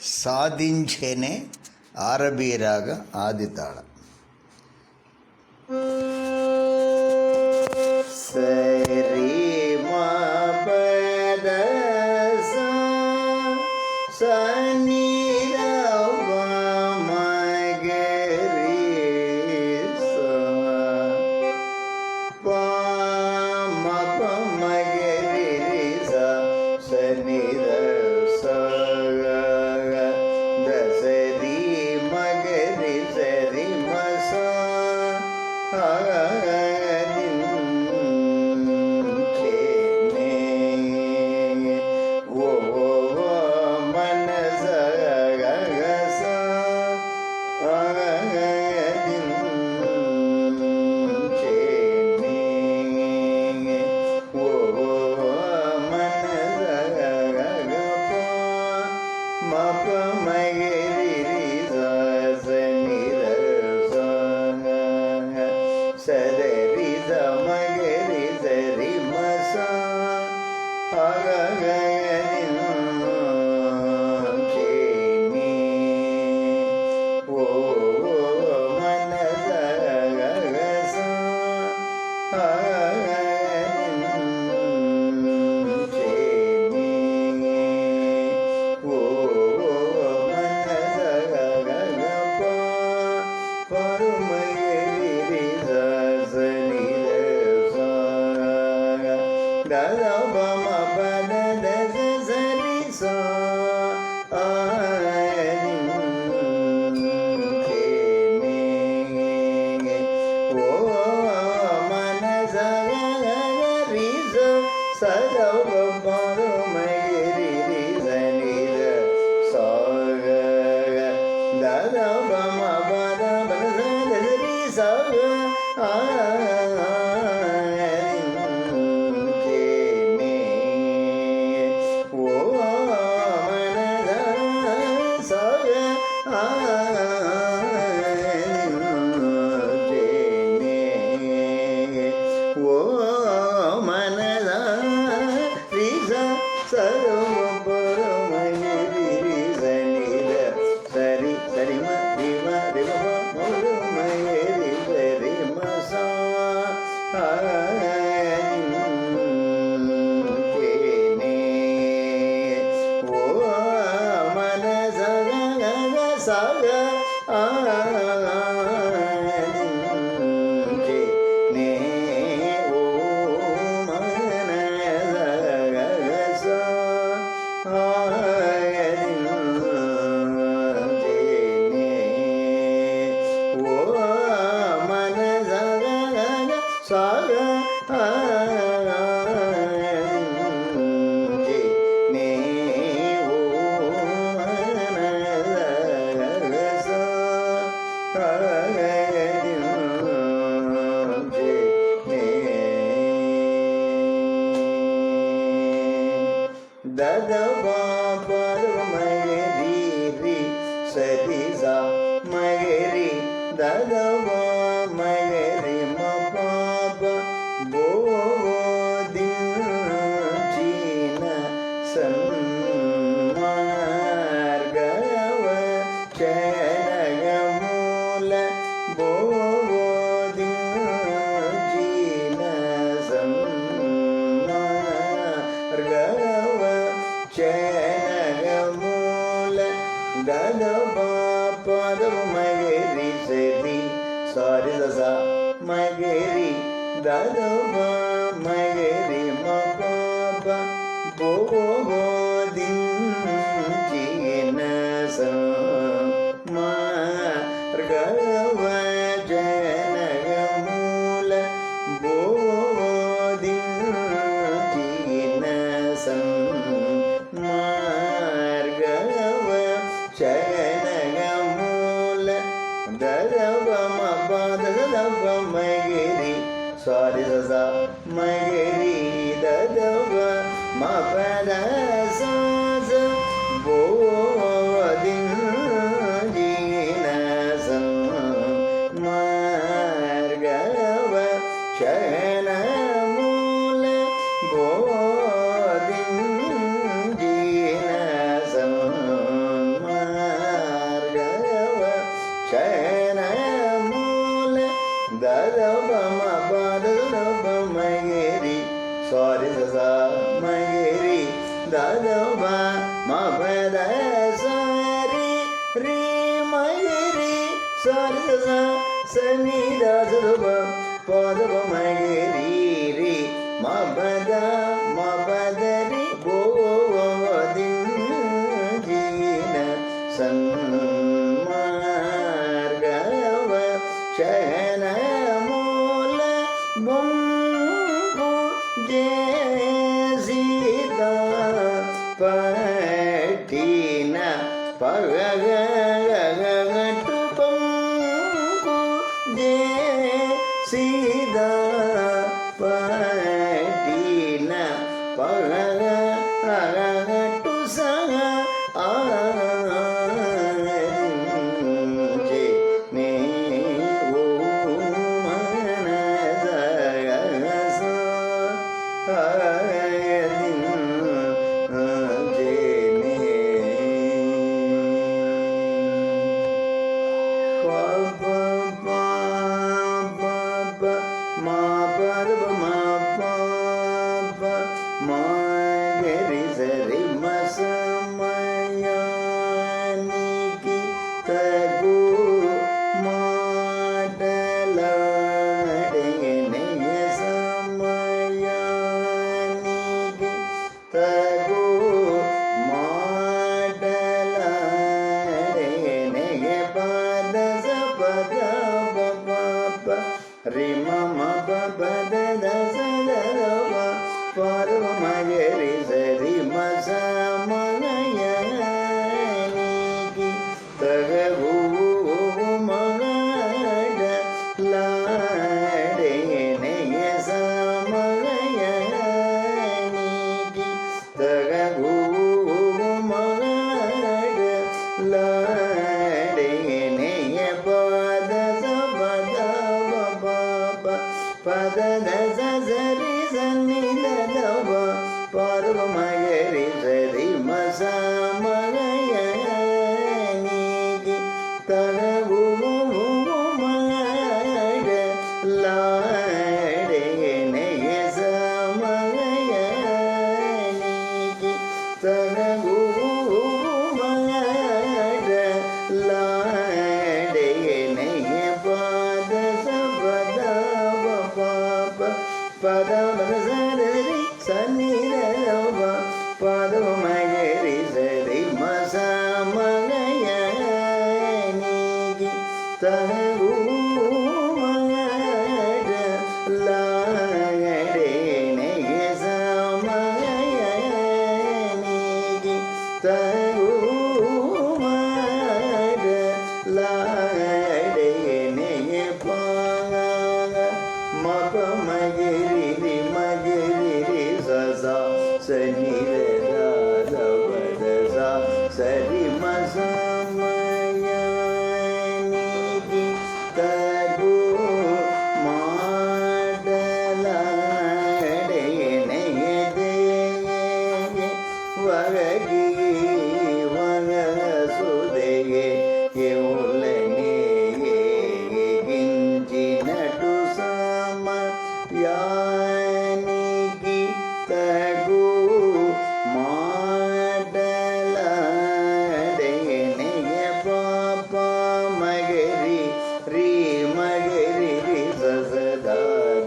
సాధించేనే ఆరబీ రాగ ఆదితాళ. సరి మా పద సా సని రవ మగరి సా ప మ ప మగరి రి సా సని ర సా ద సరి మగరి సరి మ సా సరి ద మగరి సరి మ సా Sorry, Zaza, my geri, Dadava, my geri, Mapapa, Bobo, Din, Chinasa, Margava, Janagamula, Bobo, Din, Chinasa, Margava, Janagamula, Dadava. Magiri, sorry, Zaza, Magiri, Dadava, Mapada, ದವ ಮಪದ ಸರಿ ರೀ ಮಗರಿ ಸರಿದ ಸನಿದ ಸುಬ ಪದವ ಮಗರಿ ರೀ ಮಪದ ಮಪದರಿ ಗೋವದಿನ ಸನ್ಮಾರ್ಗವ ಶಯನ ಮೂಲ ಬೊಂಬು ಜೇಸಿದ ಪಟ್ಟಿನ ಪಗಗಟು ಪಂಕು ಜೇಸಿದ ಪಟ್ಟಿನ ಪಗಗಟು ಸಹ ರಿಮ ಮ ಪದ ದ ಸ ದ ವ ಪರ್ವ ಮಗರಿ ಸರಿ ಮ ಸ ಮಗಯ ನೀಗಿ ತಗ ಹೂ ಮಗಡ ಲಾಡೆ ನೆಯ ಸ ಮಗಯ ನೀಗಿ ತಗ ಹೂ ಮಗಡ ಲಾಡೆ ನೆಯ ಪದ ಸ ಪದ ಪದ ದ ಸ ಸರಿ ಸನ್ನಿ ದವ ಪರ್ವ ಮಗರಿ ಸರಿ ಮ ಸ ಮಗಯ ನೀಗಿ ತಗವು ಮಗಡ ಲಾಡೆ ನೆಯ ಸ ಮಗಯ ನೀಗಿ ತಗವು ಮಗಡ ಲಾಡೆ ನೆಯ ಪದ ಸ ಪದ ಪದ ಸರಿ ಸನ್ನಿ ದವ ಪದವ ಮಗರಿ ಸರಿ ಮ ಸ ಮಗಯ ನೀಗಿ ತಗವು ಮಗಡ ಲಾಡೆ ನೆಯ ಸ ಮಗಯ ನೀಗಿ ತಗವು ಮಗಡ ಲಾಡೆ ನೆಯ ಪಾಗ ಮಪ ಮಗರಿ ರಿ ಮಗರಿ ರಿ ಸ ಸ ಸನಿ ರ ದ ಪದ ಸ ಸರಿ ಮ ಸ ಮಯ ನೀಗಿ ತಗು ಮಾಡಲಾಡೆ ನೆಯ ದೇಗೆ ವರಗಿ ವರ ಸುದೆಗೆ ಎವುಲನೆಗೆ ಗಿಂಜಿನಟು ಸಮ ಯಾನಿಗಿ ತಗು ಮಾಡಲಾಡೆ ನೆಯ ಪಾಪ ಮಗರಿ ರೀ ಮಗರಿ ರಿ ಸ ಸ ದ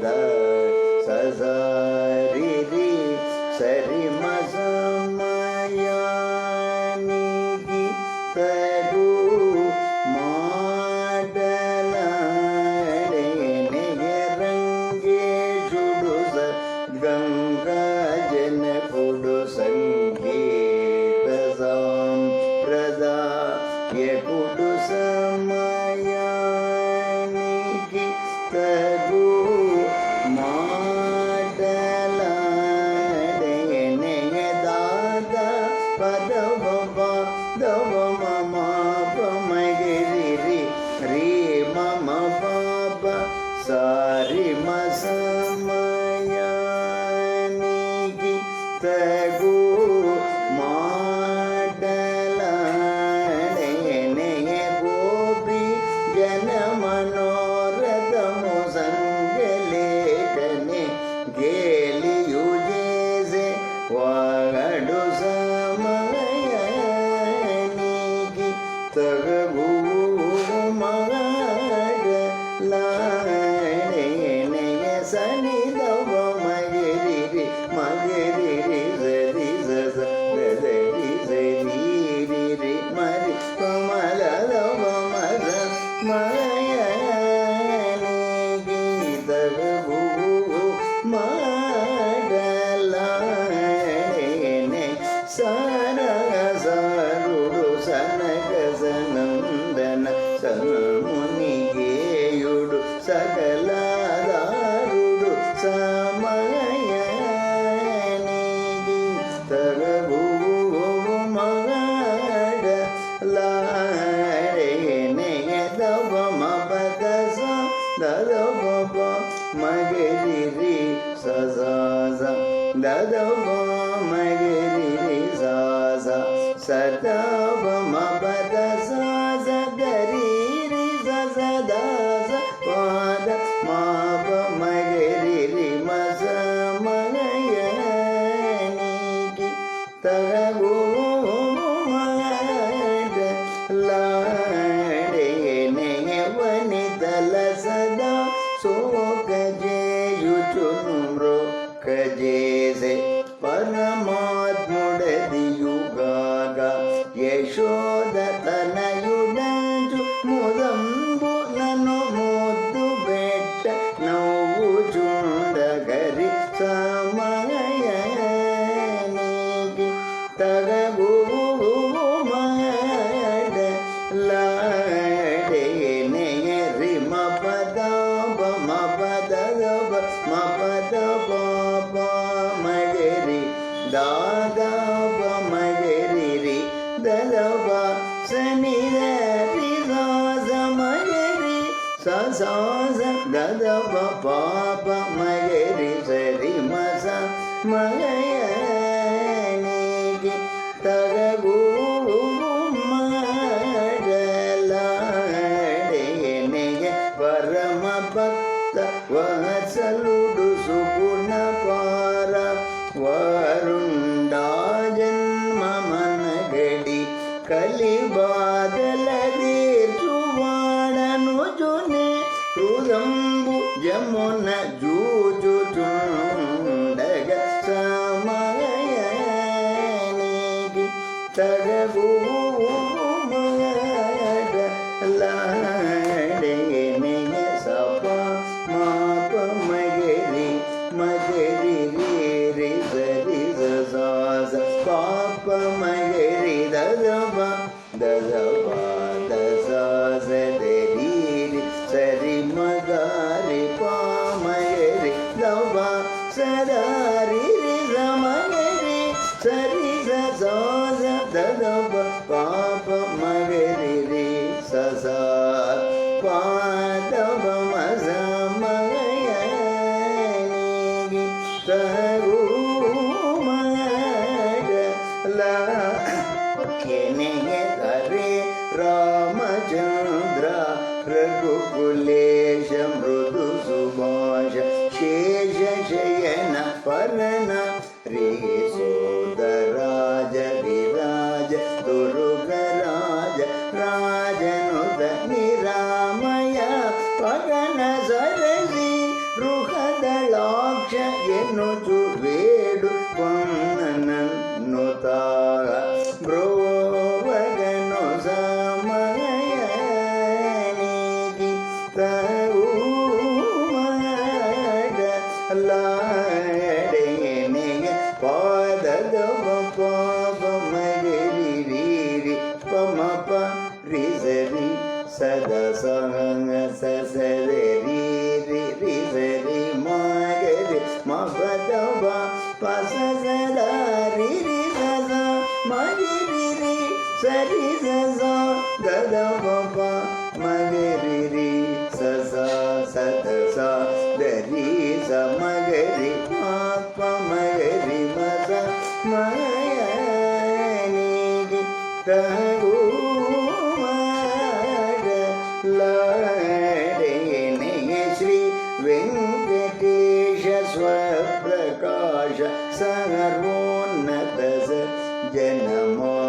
ದ ಸ ಸ ರಿ ರಿ ಸರಿ ಮ ಸ ಮಯ ನೀಗಿ ತಗು సరసారుడు సనక సనందన సమునిగేయుడు సకలాదారుడు సమయనిగి తగబువు మగడ లాడే నెగదవ మపదస దదవ మగరిరి సజాజ దదవ మగరిరి సాజ సదవ మపదస గరిరి సజదాస పాద మాప మగరిరి మస మగయనికి తగబు మగడ లాడే నెగవనితల సదా శోకజేయుచును మ్రోకజేసే పరమాత్ముడదియుగాగా యశోద తనయుడంచు ముదంబు నను ముద్దు బెట్ట నవ్వుచుండగరి సమయనికి తగబు మగడ లాడే నెగరి మపదబ మపదబ మపదబ మగరి దాదబ మగరి దదబ సనిదరి సాజ మగరి ససాజ దదబ పాప మగరి సరి మస మగయనికి తగబు మగలాడే నెగ పరమ భక్త వత్సలుడు సుగుణ పార వరుండా జన్మ మనగడి కలిబాదల తీర్చువాడను జునే హృదంబు జమున జూచుచుండగ సమయనికి తగబు మగడ లాడే నెగ సప మాప మగరి మగరి రి సరి సాస పాప మగరి దదవ దదవ దసాస దరి సరి మగరి పామగరి దవ సదారి రమగరి సరి సాస దదవ పాప మగరి రి సస పాదవ మస మగయనికి తగు మగడ లాకెనె హరే రామచంద్ర రఘుకులేశ మృదు సుభాష శేష శయన పరన రే సోదరాజ విరాజ దుర్గరాజ రాజనుత నిరామయ పగన సరసి బృహదళాక్ష ఎన్నుచు వేడు పొన్ననుతాగ బ్రోవగను సమయనికి తగు మగడ లాడే నెగ పాదదవ పాప మగరి రీరి పమప రిజరి సద సంగ ససరి రి సరి మగరి మపదవ పసద రి సద మగరి రి సరి సద దదవ మగరి రి సస సద స దరి స మగరి పాప మగరి మస మయనికి తగు మగడ లాడే నెగ శ్రీ వెంకటేశ స్వప్రకాశ సర్వోన్నత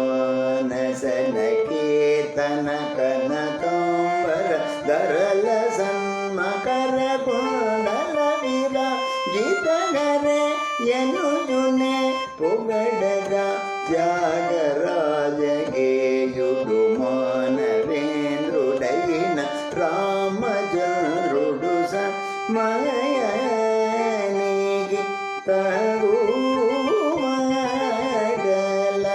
జనమానసన కీర్తన కనకాంబర ధరల సన్మకర కుండల విరాజితగరే ఎనుజునే పొగడగా త్యాగరాజ గేయుడు మానవేంద్రుడైన రామచంద్రుడు సమయనికి తగు మగల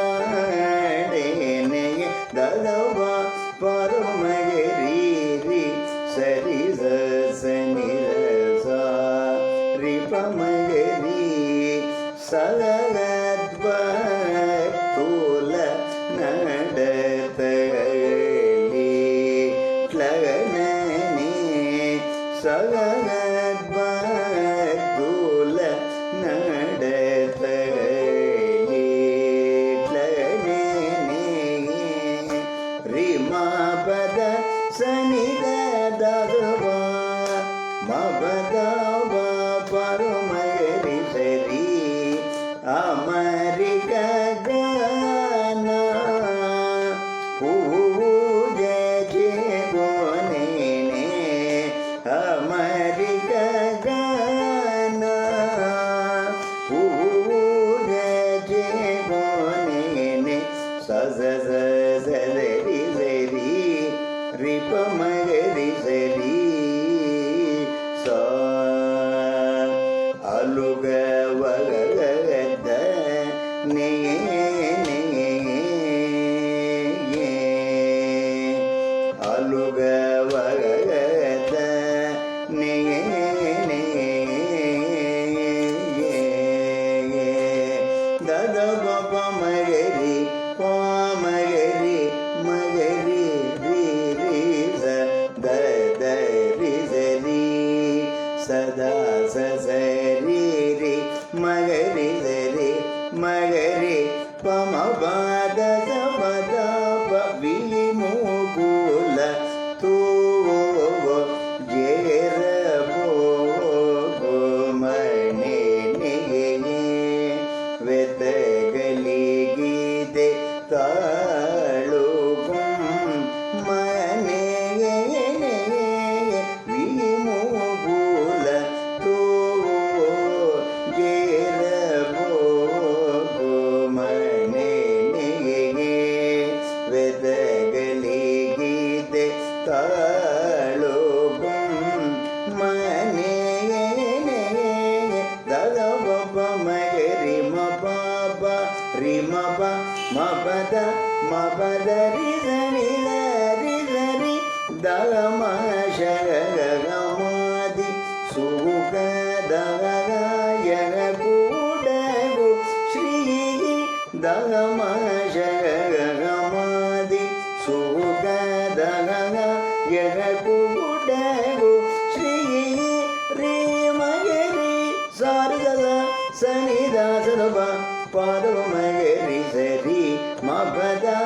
நடத்தலி க்ளனனே சகத்பதுல நடத்தலி க்ளனனே ரிமபத சனித ததுவா மபதவ பரமரி சரி அமரிக கன பூஜ ஜெகோனேனே அமரிக கன பூஜ ஜெகோனேனே சச சரி சரி ரிபமரி சரி அலுக வகத நே அலுக வகத நே தத பப மகரி பாமகரி மகரி ரி ரி ச த த ரி சரி சதா சரி ரி மகரி சரி மகரி பமபாத சபத விமுகுல தூவோ ஜேர மணி வெத்தகலி கீதை தாழுகும் மனே விமுகுல தூவோ ஜேர மணி வெத்தகலி கீதை தாழுகும் மனே ததப மகரி மபப ரிமப மபத மபத ரிதனி ரிதரி தகம ஷகமாதி சுக தகய கூடகு ஸ்ரீ தகம ஷகமாதி சுக தகய கூடகு ஸ்ரீ ரீ மகரி சாரிதத சனிதாசனப பாதவ மகரி சரி மபதா